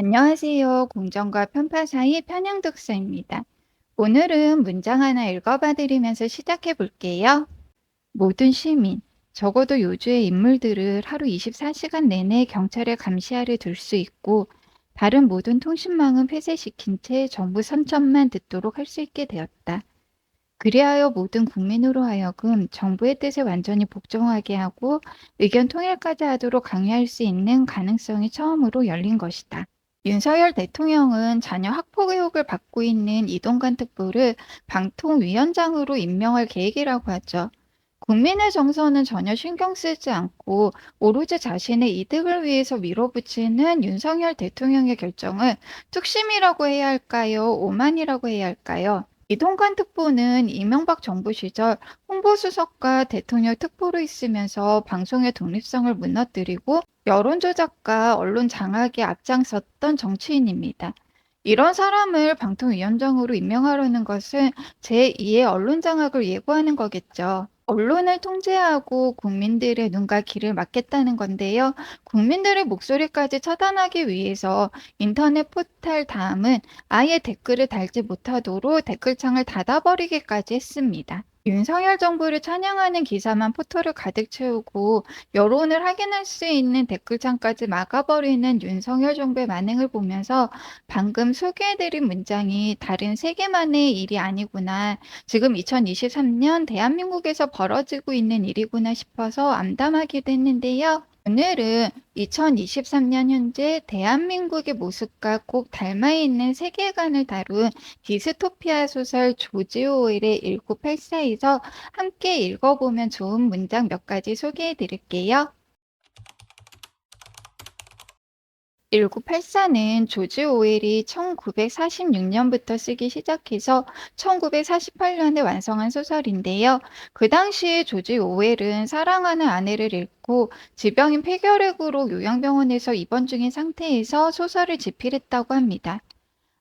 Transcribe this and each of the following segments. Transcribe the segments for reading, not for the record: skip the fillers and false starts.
안녕하세요. 공정과 편파 사이 편향독서입니다. 오늘은 문장 하나 읽어봐 드리면서 시작해 볼게요. 모든 시민, 적어도 요주의 인물들을 하루 24시간 내내 경찰의 감시하에 둘 수 있고, 다른 모든 통신망은 폐쇄시킨 채 정부 선전만 듣도록 할 수 있게 되었다. 그리하여 모든 국민으로 하여금 정부의 뜻에 완전히 복종하게 하고 의견 통일까지 하도록 강요할 수 있는 가능성이 처음으로 열린 것이다. 윤석열 대통령은 자녀 학폭 의혹을 받고 있는 이동관 특보를 방통위원장으로 임명할 계획이라고 하죠. 국민의 정서는 전혀 신경 쓰지 않고 오로지 자신의 이득을 위해서 밀어붙이는 윤석열 대통령의 결정을 뚝심이라고 해야 할까요? 오만이라고 해야 할까요? 이동관 특보는 이명박 정부 시절 홍보수석과 대통령 특보로 있으면서 방송의 독립성을 무너뜨리고 여론조작과 언론 장악에 앞장섰던 정치인입니다. 이런 사람을 방통위원장으로 임명하려는 것은 제2의 언론 장악을 예고하는 거겠죠. 언론을 통제하고 국민들의 눈과 귀를 막겠다는 건데요. 국민들의 목소리까지 차단하기 위해서 인터넷 포털 다음은 아예 댓글을 달지 못하도록 댓글창을 닫아버리기까지 했습니다. 윤석열 정부를 찬양하는 기사만 포털을 가득 채우고 여론을 확인할 수 있는 댓글창까지 막아버리는 윤석열 정부의 만행을 보면서 방금 소개해드린 문장이 다른 세계만의 일이 아니구나. 지금 2023년 대한민국에서 벌어지고 있는 일이구나 싶어서 암담하기도 했는데요. 오늘은 2023년 현재 대한민국의 모습과 꼭 닮아 있는 세계관을 다룬 디스토피아 소설 조지 오웰의 1984에서 함께 읽어보면 좋은 문장 몇 가지 소개해 드릴게요. 1984는 조지 오웰이 1946년부터 쓰기 시작해서 1948년에 완성한 소설인데요. 그 당시에 조지 오웰은 사랑하는 아내를 잃고 질병인 폐결핵으로 요양병원에서 입원 중인 상태에서 소설을 집필했다고 합니다.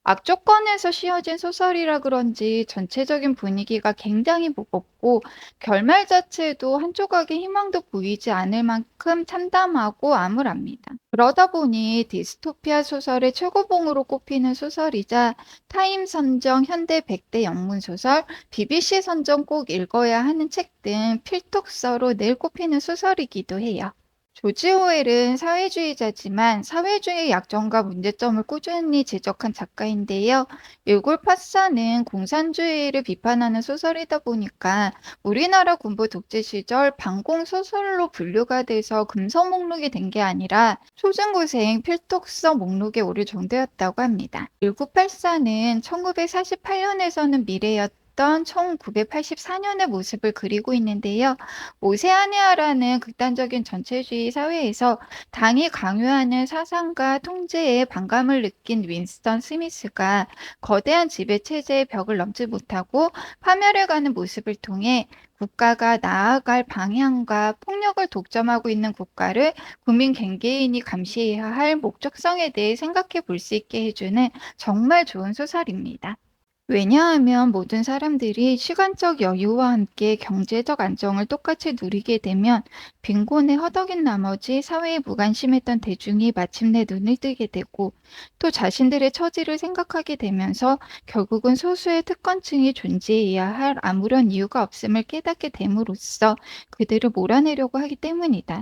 악조건에서 씌어진 소설이라 그런지 전체적인 분위기가 굉장히 무겁고 결말 자체도 한 조각의 희망도 보이지 않을 만큼 참담하고 암울합니다. 그러다 보니 디스토피아 소설의 최고봉으로 꼽히는 소설이자 타임 선정 현대 100대 영문 소설, BBC 선정 꼭 읽어야 하는 책 등 필독서로 늘 꼽히는 소설이기도 해요. 조지 오웰은 사회주의자지만 사회주의의 약점과 문제점을 꾸준히 지적한 작가인데요. 일굴파사는 공산주의를 비판하는 소설이다 보니까 우리나라 군부 독재 시절 반공 소설로 분류가 돼서 금서 목록이 된 게 아니라 초중고생 필독서 목록에 오를 정도였다고 합니다. 1984는 1948년에서는 미래였던 1984년의 모습을 그리고 있는데요. 오세아니아라는 극단적인 전체주의 사회에서 당이 강요하는 사상과 통제에 반감을 느낀 윈스턴 스미스가 거대한 지배 체제의 벽을 넘지 못하고 파멸해가는 모습을 통해 국가가 나아갈 방향과 폭력을 독점하고 있는 국가를 국민 개개인이 감시해야 할 목적성에 대해 생각해 볼 수 있게 해주는 정말 좋은 소설입니다. 왜냐하면 모든 사람들이 시간적 여유와 함께 경제적 안정을 똑같이 누리게 되면 빈곤에 허덕인 나머지 사회에 무관심했던 대중이 마침내 눈을 뜨게 되고 또 자신들의 처지를 생각하게 되면서 결국은 소수의 특권층이 존재해야 할 아무런 이유가 없음을 깨닫게 됨으로써 그들을 몰아내려고 하기 때문이다.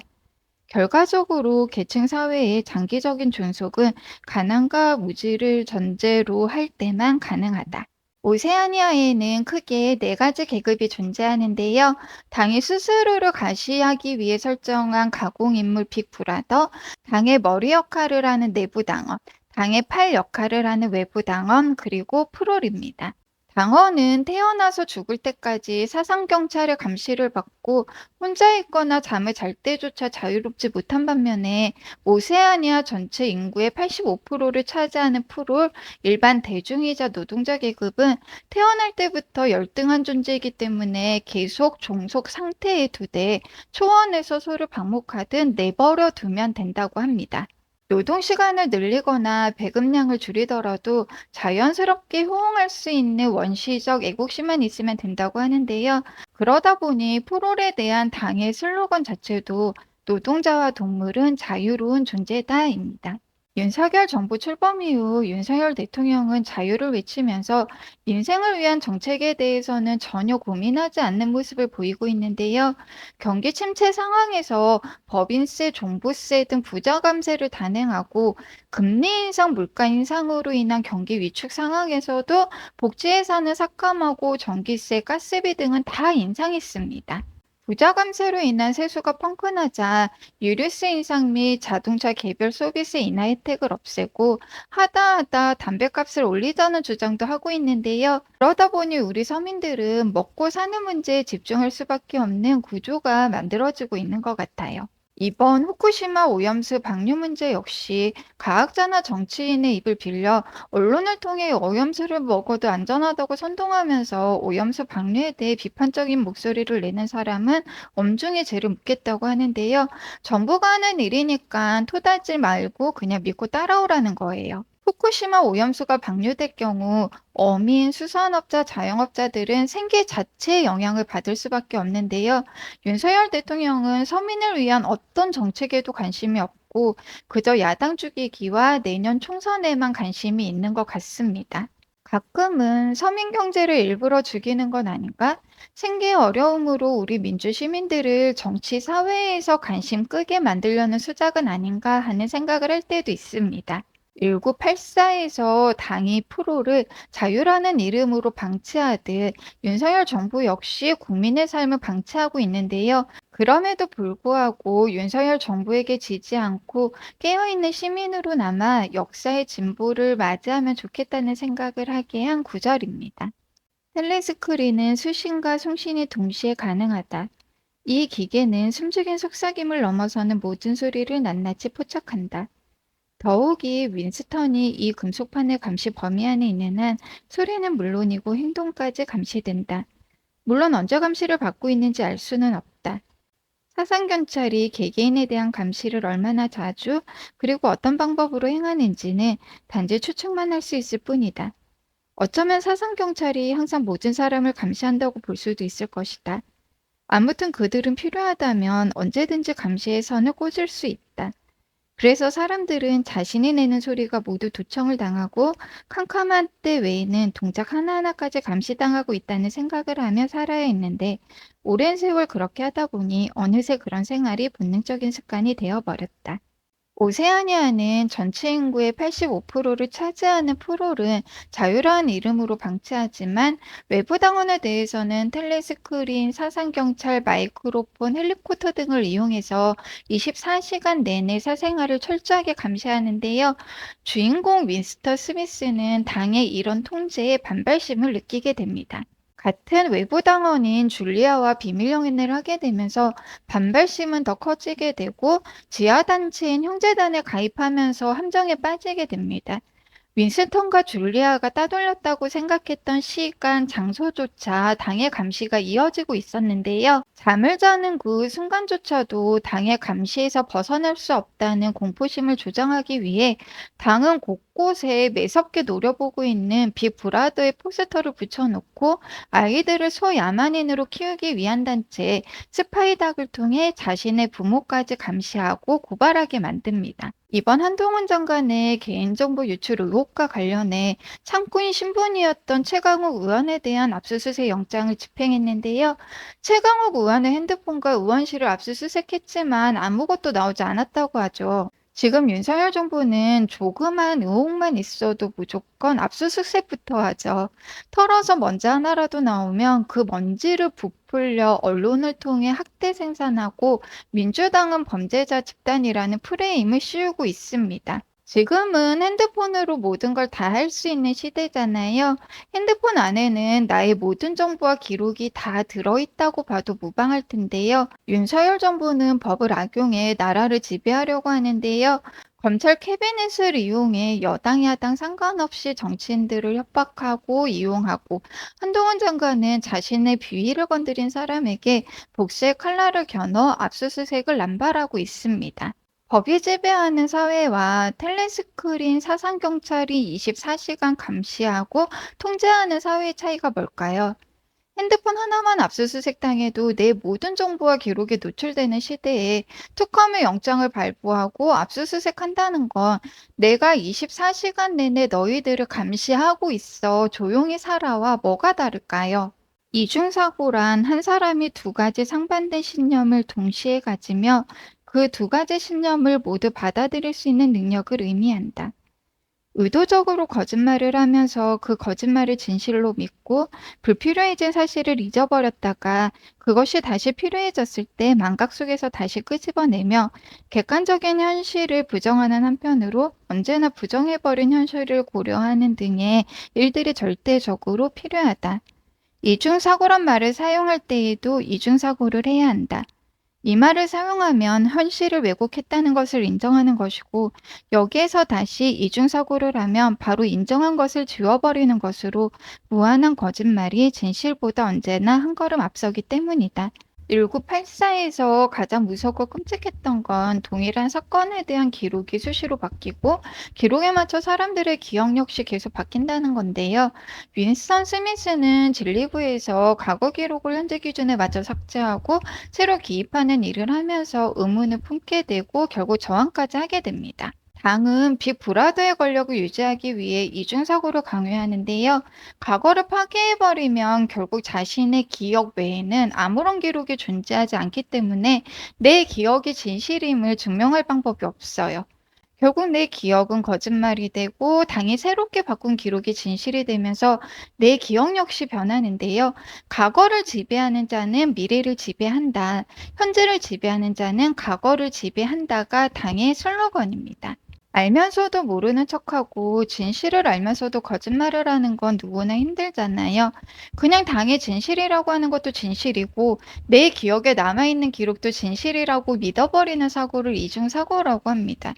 결과적으로 계층 사회의 장기적인 존속은 가난과 무지를 전제로 할 때만 가능하다. 오세아니아에는 크게 네 가지 계급이 존재하는데요. 당이 스스로를 과시하기 위해 설정한 가공인물 빅브라더, 당의 머리 역할을 하는 내부 당원, 당의 팔 역할을 하는 외부 당원, 그리고 프롤입니다. 당원은 태어나서 죽을 때까지 사상경찰의 감시를 받고 혼자 있거나 잠을 잘 때조차 자유롭지 못한 반면에 오세아니아 전체 인구의 85%를 차지하는 프롤, 일반 대중이자 노동자 계급은 태어날 때부터 열등한 존재이기 때문에 계속 종속 상태에 두되 초원에서 소를 방목하듯 내버려 두면 된다고 합니다. 노동 시간을 늘리거나 배급량을 줄이더라도 자연스럽게 호응할 수 있는 원시적 애국심만 있으면 된다고 하는데요. 그러다 보니 프롤에 대한 당의 슬로건 자체도 노동자와 동물은 자유로운 존재다입니다. 윤석열 정부 출범 이후 윤석열 대통령은 자유를 외치면서 민생을 위한 정책에 대해서는 전혀 고민하지 않는 모습을 보이고 있는데요. 경기 침체 상황에서 법인세, 종부세 등 부자 감세를 단행하고 금리 인상, 물가 인상으로 인한 경기 위축 상황에서도 복지 예산을 삭감하고 전기세, 가스비 등은 다 인상했습니다. 부자 감세로 인한 세수가 펑크나자 유류세 인상 및 자동차 개별 소비세 인하 혜택을 없애고 하다 담배값을 올리자는 주장도 하고 있는데요. 그러다 보니 우리 서민들은 먹고 사는 문제에 집중할 수밖에 없는 구조가 만들어지고 있는 것 같아요. 이번 후쿠시마 오염수 방류 문제 역시 과학자나 정치인의 입을 빌려 언론을 통해 오염수를 먹어도 안전하다고 선동하면서 오염수 방류에 대해 비판적인 목소리를 내는 사람은 엄중히 죄를 묻겠다고 하는데요. 정부가 하는 일이니까 토달지 말고 그냥 믿고 따라오라는 거예요. 후쿠시마 오염수가 방류될 경우 어민, 수산업자, 자영업자들은 생계 자체에 영향을 받을 수밖에 없는데요. 윤석열 대통령은 서민을 위한 어떤 정책에도 관심이 없고 그저 야당 죽이기와 내년 총선에만 관심이 있는 것 같습니다. 가끔은 서민 경제를 일부러 죽이는 건 아닌가? 생계 어려움으로 우리 민주 시민들을 정치 사회에서 관심 끄게 만들려는 수작은 아닌가 하는 생각을 할 때도 있습니다. 1984에서 당이 프로를 자유라는 이름으로 방치하듯 윤석열 정부 역시 국민의 삶을 방치하고 있는데요. 그럼에도 불구하고 윤석열 정부에게 지지 않고 깨어있는 시민으로 남아 역사의 진보를 맞이하면 좋겠다는 생각을 하게 한 구절입니다. 텔레스크린은 수신과 송신이 동시에 가능하다. 이 기계는 숨죽인 속삭임을 넘어서는 모든 소리를 낱낱이 포착한다. 더욱이 윈스턴이 이 금속판의 감시 범위 안에 있는 한 소리는 물론이고 행동까지 감시된다. 물론 언제 감시를 받고 있는지 알 수는 없다. 사상경찰이 개개인에 대한 감시를 얼마나 자주 그리고 어떤 방법으로 행하는지는 단지 추측만 할 수 있을 뿐이다. 어쩌면 사상경찰이 항상 모든 사람을 감시한다고 볼 수도 있을 것이다. 아무튼 그들은 필요하다면 언제든지 감시의 선을 꽂을 수 있다. 그래서 사람들은 자신이 내는 소리가 모두 도청을 당하고 캄캄한 때 외에는 동작 하나하나까지 감시당하고 있다는 생각을 하며 살아야 했는데 오랜 세월 그렇게 하다 보니 어느새 그런 생활이 본능적인 습관이 되어버렸다. 오세아니아는 전체 인구의 85%를 차지하는 프롤은 자유라는 이름으로 방치하지만 외부 당원에 대해서는 텔레스크린, 사상경찰, 마이크로폰, 헬리콥터 등을 이용해서 24시간 내내 사생활을 철저하게 감시하는데요. 주인공 윈스터 스미스는 당의 이런 통제에 반발심을 느끼게 됩니다. 같은 외부 당원인 줄리아와 비밀 영연을 하게 되면서 반발심은 더 커지게 되고 지하단체인 형제단에 가입하면서 함정에 빠지게 됩니다. 윈스턴과 줄리아가 따돌렸다고 생각했던 시간, 장소조차 당의 감시가 이어지고 있었는데요. 잠을 자는 그 순간조차도 당의 감시에서 벗어날 수 없다는 공포심을 조장하기 위해 당은 곳곳에 매섭게 노려보고 있는 빅브라더의 포스터를 붙여놓고 아이들을 소야만인으로 키우기 위한 단체 스파이닥을 통해 자신의 부모까지 감시하고 고발하게 만듭니다. 이번 한동훈 장관의 개인정보 유출 의혹과 관련해 참고인 신분이었던 최강욱 의원에 대한 압수수색 영장을 집행했는데요. 최강욱 의원의 핸드폰과 의원실을 압수수색했지만 아무것도 나오지 않았다고 하죠. 지금 윤석열 정부는 조그만 의혹만 있어도 무조건 압수수색부터 하죠. 털어서 먼지 하나라도 나오면 그 먼지를 부풀려 언론을 통해 학대 생산하고 민주당은 범죄자 집단이라는 프레임을 씌우고 있습니다. 지금은 핸드폰으로 모든 걸 다 할 수 있는 시대잖아요. 핸드폰 안에는 나의 모든 정보와 기록이 다 들어있다고 봐도 무방할 텐데요. 윤석열 정부는 법을 악용해 나라를 지배하려고 하는데요. 검찰 캐비넷을 이용해 여당, 야당 상관없이 정치인들을 협박하고 이용하고 한동훈 장관은 자신의 비위를 건드린 사람에게 복수의 칼날을 겨눠 압수수색을 남발하고 있습니다. 법이 지배하는 사회와 텔레스크린 사상경찰이 24시간 감시하고 통제하는 사회의 차이가 뭘까요? 핸드폰 하나만 압수수색당해도 내 모든 정보와 기록이 노출되는 시대에 특검의 영장을 발부하고 압수수색한다는 건 내가 24시간 내내 너희들을 감시하고 있어 조용히 살아와 뭐가 다를까요? 이중사고란 한 사람이 두 가지 상반된 신념을 동시에 가지며 그 두 가지 신념을 모두 받아들일 수 있는 능력을 의미한다. 의도적으로 거짓말을 하면서 그 거짓말을 진실로 믿고 불필요해진 사실을 잊어버렸다가 그것이 다시 필요해졌을 때 망각 속에서 다시 끄집어내며 객관적인 현실을 부정하는 한편으로 언제나 부정해버린 현실을 고려하는 등의 일들이 절대적으로 필요하다. 이중사고란 말을 사용할 때에도 이중사고를 해야 한다. 이 말을 사용하면 현실을 왜곡했다는 것을 인정하는 것이고, 여기에서 다시 이중사고를 하면 바로 인정한 것을 지워버리는 것으로 무한한 거짓말이 진실보다 언제나 한 걸음 앞서기 때문이다. 1984에서 가장 무섭고 끔찍했던 건 동일한 사건에 대한 기록이 수시로 바뀌고 기록에 맞춰 사람들의 기억 역시 계속 바뀐다는 건데요. 윈스턴 스미스는 진리부에서 과거 기록을 현재 기준에 맞춰 삭제하고 새로 기입하는 일을 하면서 의문을 품게 되고 결국 저항까지 하게 됩니다. 당은 빅브라더의 권력을 유지하기 위해 이중사고를 강요하는데요. 과거를 파괴해버리면 결국 자신의 기억 외에는 아무런 기록이 존재하지 않기 때문에 내 기억이 진실임을 증명할 방법이 없어요. 결국 내 기억은 거짓말이 되고 당이 새롭게 바꾼 기록이 진실이 되면서 내 기억 역시 변하는데요. 과거를 지배하는 자는 미래를 지배한다. 현재를 지배하는 자는 과거를 지배한다가 당의 슬로건입니다. 알면서도 모르는 척하고 진실을 알면서도 거짓말을 하는 건 누구나 힘들잖아요. 그냥 당의 진실이라고 하는 것도 진실이고 내 기억에 남아있는 기록도 진실이라고 믿어버리는 사고를 이중사고라고 합니다.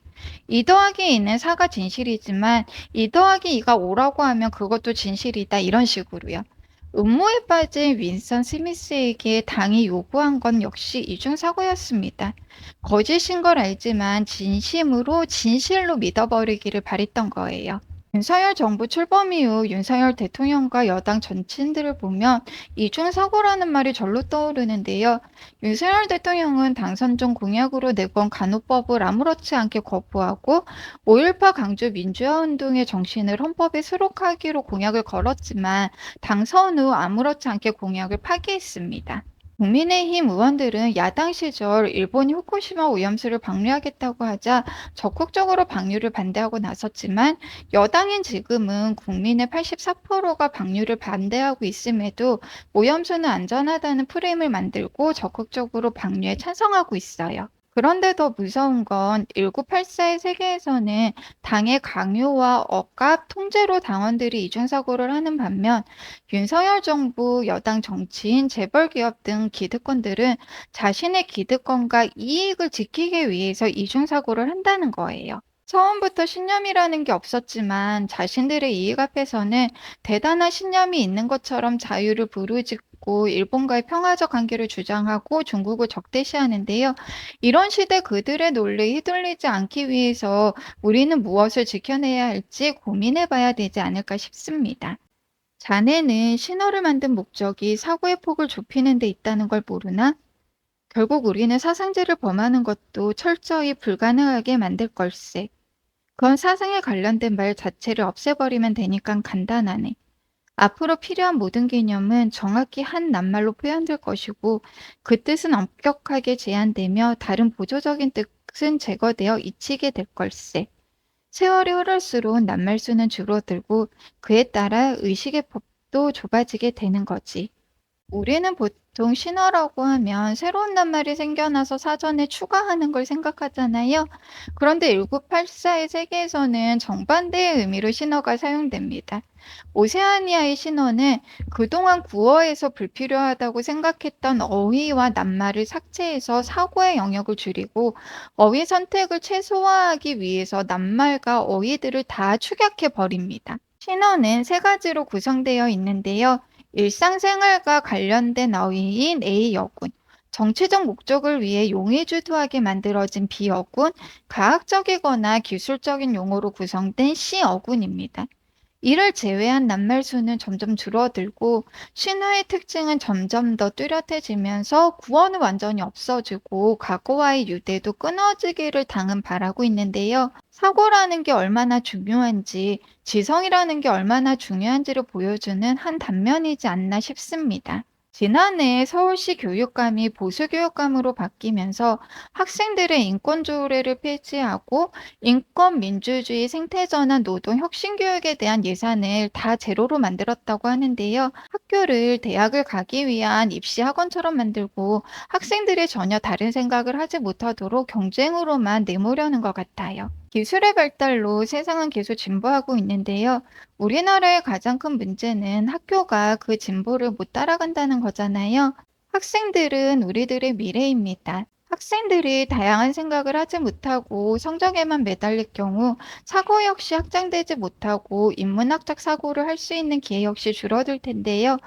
2 더하기 2는 4가 진실이지만 2 더하기 2가 5라고 하면 그것도 진실이다 이런 식으로요. 음모에 빠진 윈선 스미스에게 당이 요구한 건 역시 이중사고였습니다. 거짓인 걸 알지만 진심으로 진실로 믿어버리기를 바랬던 거예요. 윤석열 정부 출범 이후 윤석열 대통령과 여당 정치인들을 보면 이중사고라는 말이 절로 떠오르는데요. 윤석열 대통령은 당선 중 공약으로 내건 간호법을 아무렇지 않게 거부하고 5.18 강조 민주화 운동의 정신을 헌법에 수록하기로 공약을 걸었지만 당선 후 아무렇지 않게 공약을 파기했습니다. 국민의힘 의원들은 야당 시절 일본 후쿠시마 오염수를 방류하겠다고 하자 적극적으로 방류를 반대하고 나섰지만 여당인 지금은 국민의 84%가 방류를 반대하고 있음에도 오염수는 안전하다는 프레임을 만들고 적극적으로 방류에 찬성하고 있어요. 그런데 더 무서운 건 1984의 세계에서는 당의 강요와 억압, 통제로 당원들이 이중사고를 하는 반면 윤석열 정부, 여당 정치인, 재벌 기업 등 기득권들은 자신의 기득권과 이익을 지키기 위해서 이중사고를 한다는 거예요. 처음부터 신념이라는 게 없었지만 자신들의 이익 앞에서는 대단한 신념이 있는 것처럼 자유를 부르짖고 일본과의 평화적 관계를 주장하고 중국을 적대시하는데요. 이런 시대 그들의 논리에 휘둘리지 않기 위해서 우리는 무엇을 지켜내야 할지 고민해 봐야 되지 않을까 싶습니다. 자네는 신호를 만든 목적이 사고의 폭을 좁히는 데 있다는 걸 모르나? 결국 우리는 사상죄를 범하는 것도 철저히 불가능하게 만들 걸세. 그건 사상에 관련된 말 자체를 없애버리면 되니까 간단하네. 앞으로 필요한 모든 개념은 정확히 한 낱말로 표현될 것이고 그 뜻은 엄격하게 제한되며 다른 보조적인 뜻은 제거되어 잊히게 될 걸세. 세월이 흐를수록 낱말 수는 줄어들고 그에 따라 의식의 폭도 좁아지게 되는 거지. 우리는 보통 신어라고 하면 새로운 낱말이 생겨나서 사전에 추가하는 걸 생각하잖아요. 그런데 1984의 세계에서는 정반대의 의미로 신어가 사용됩니다. 오세아니아의 신어는 그동안 구어에서 불필요하다고 생각했던 어휘와 낱말을 삭제해서 사고의 영역을 줄이고 어휘 선택을 최소화하기 위해서 낱말과 어휘들을 다 축약해 버립니다. 신어는 세 가지로 구성되어 있는데요. 일상생활과 관련된 어휘인 A어군, 정치적 목적을 위해 용의주도하게 만들어진 B어군, 과학적이거나 기술적인 용어로 구성된 C어군입니다. 이를 제외한 낱말 수는 점점 줄어들고 신화의 특징은 점점 더 뚜렷해지면서 구원은 완전히 없어지고 과거와의 유대도 끊어지기를 당은 바라고 있는데요. 사고라는 게 얼마나 중요한지, 지성이라는 게 얼마나 중요한지를 보여주는 한 단면이지 않나 싶습니다. 지난해 서울시 교육감이 보수교육감으로 바뀌면서 학생들의 인권 조례를 폐지하고 인권 민주주의 생태전환 노동 혁신 교육에 대한 예산을 다 제로로 만들었다고 하는데요. 학교를 대학을 가기 위한 입시 학원처럼 만들고 학생들이 전혀 다른 생각을 하지 못하도록 경쟁으로만 내모려는 것 같아요. 기술의 발달로 세상은 계속 진보하고 있는데요. 우리나라의 가장 큰 문제는 학교가 그 진보를 못 따라간다는 거잖아요. 학생들은 우리들의 미래입니다. 학생들이 다양한 생각을 하지 못하고 성적에만 매달릴 경우 사고 역시 확장되지 못하고 인문학적 사고를 할 수 있는 기회 역시 줄어들 텐데요.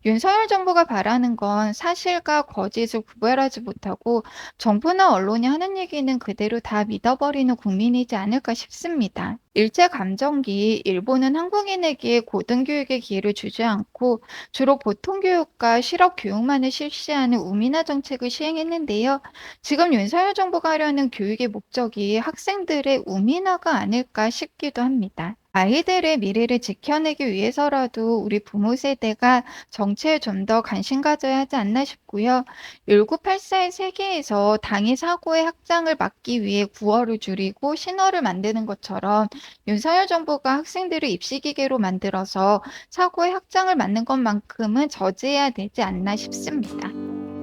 윤석열 정부가 바라는 건 사실과 거짓을 구별하지 못하고 정부나 언론이 하는 얘기는 그대로 다 믿어버리는 국민이지 않을까 싶습니다. 일제감정기 일본은 한국인에게 고등교육의 기회를 주지 않고 주로 보통교육과 실업교육만을 실시하는 우민화 정책을 시행했는데요. 지금 윤석열 정부가 하려는 교육의 목적이 학생들의 우민화가 아닐까 싶기도 합니다. 아이들의 미래를 지켜내기 위해서라도 우리 부모 세대가 정치에 좀 더 관심 가져야 하지 않나 싶고요. 1984의 세계에서 당일 사고의 확장을 막기 위해 구월을 줄이고 신호를 만드는 것처럼 윤석열 정부가 학생들을 입시기계로 만들어서 사고의 확장을 막는 것만큼은 저지해야 되지 않나 싶습니다.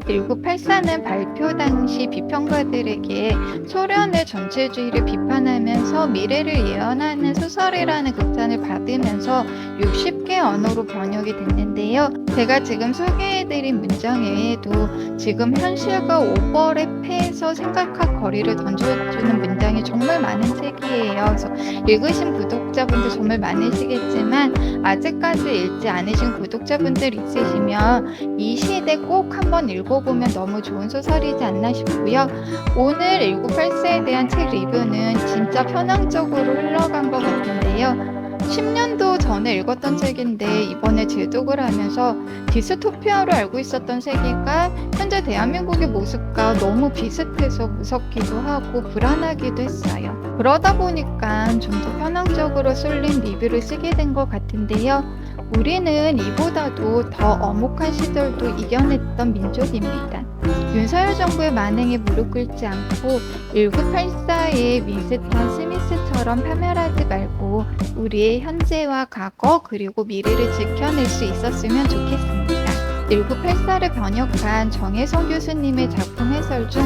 1984는 발표 당시 비평가들에게 소련의 전체주의를 비판하면서 미래를 예언하는 소설이라는 극찬을 받으면서 60개 언어로 번역이 됐는데요. 제가 지금 소개해드린 문장 외에도 지금 현실과 오버랩해서 생각할 거리를 던져주는 문장이 정말 많은 책이에요. 그래서 읽으신 구독자분들 정말 많으시겠지만 아직까지 읽지 않으신 구독자분들 있으시면 이 시대 꼭 한번 읽어보면 너무 좋은 소설이지 않나 싶고요. 오늘 1984에 대한 책 리뷰는 진짜 편향적으로 흘러간 것 같은데요. 10년도 전에 읽었던 책인데 이번에 재독을 하면서 디스토피아로 알고 있었던 세계가 현재 대한민국의 모습과 너무 비슷해서 무섭기도 하고 불안하기도 했어요. 그러다 보니까 좀 더 편향적으로 쏠린 리뷰를 쓰게 된 것 같은데요. 우리는 이보다도 더 엄혹한 시절도 이겨냈던 민족입니다. 윤석열 정부의 만행에 무릎 꿇지 않고 1984의 윈스턴 스미스처럼 파멸하지 말고 우리의 현재와 과거 그리고 미래를 지켜낼 수 있었으면 좋겠습니다. 1984를 번역한 정혜성 교수님의 작품 해설 중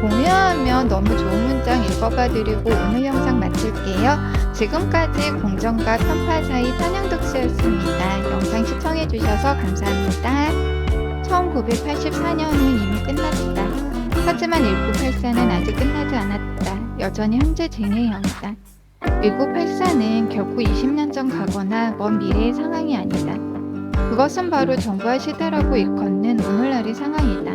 공유하면 너무 좋은 문장 읽어봐드리고 오늘 영상 마칠게요. 지금까지 공정과 편파 사이 편향독서였습니다. 영상 시청해주셔서 감사합니다. 1984년은 이미 끝났다. 하지만 1984는 아직 끝나지 않았다. 여전히 현재 진행형이다. 1984는 결코 20년 전 과거나 먼 미래의 상황이 아니다. 그것은 바로 정부화 시대라고 일컫는 오늘날의 상황이다.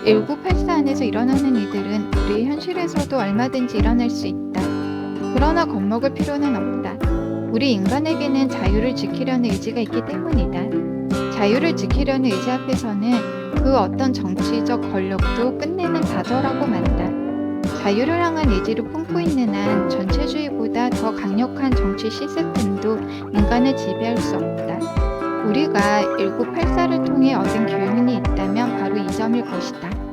1984 안에서 일어나는 일들은 우리 현실에서도 얼마든지 일어날 수 있다. 그러나 겁먹을 필요는 없다. 우리 인간에게는 자유를 지키려는 의지가 있기 때문이다. 자유를 지키려는 의지 앞에서는 그 어떤 정치적 권력도 끝내는 다저라고 만다. 자유를 향한 의지를 품고 있는 한 전체주의보다 더 강력한 정치 시스템도 인간을 지배할 수 없다. 우리가 1984를 통해 얻은 교훈이 있다면 바로 이 점일 것이다.